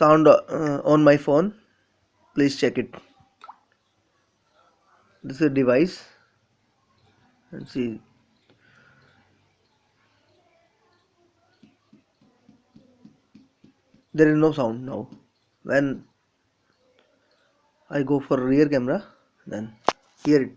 sound on my phone. Please check it. This is a device, and see, there is no sound now. When I go for rear camera, then hear it.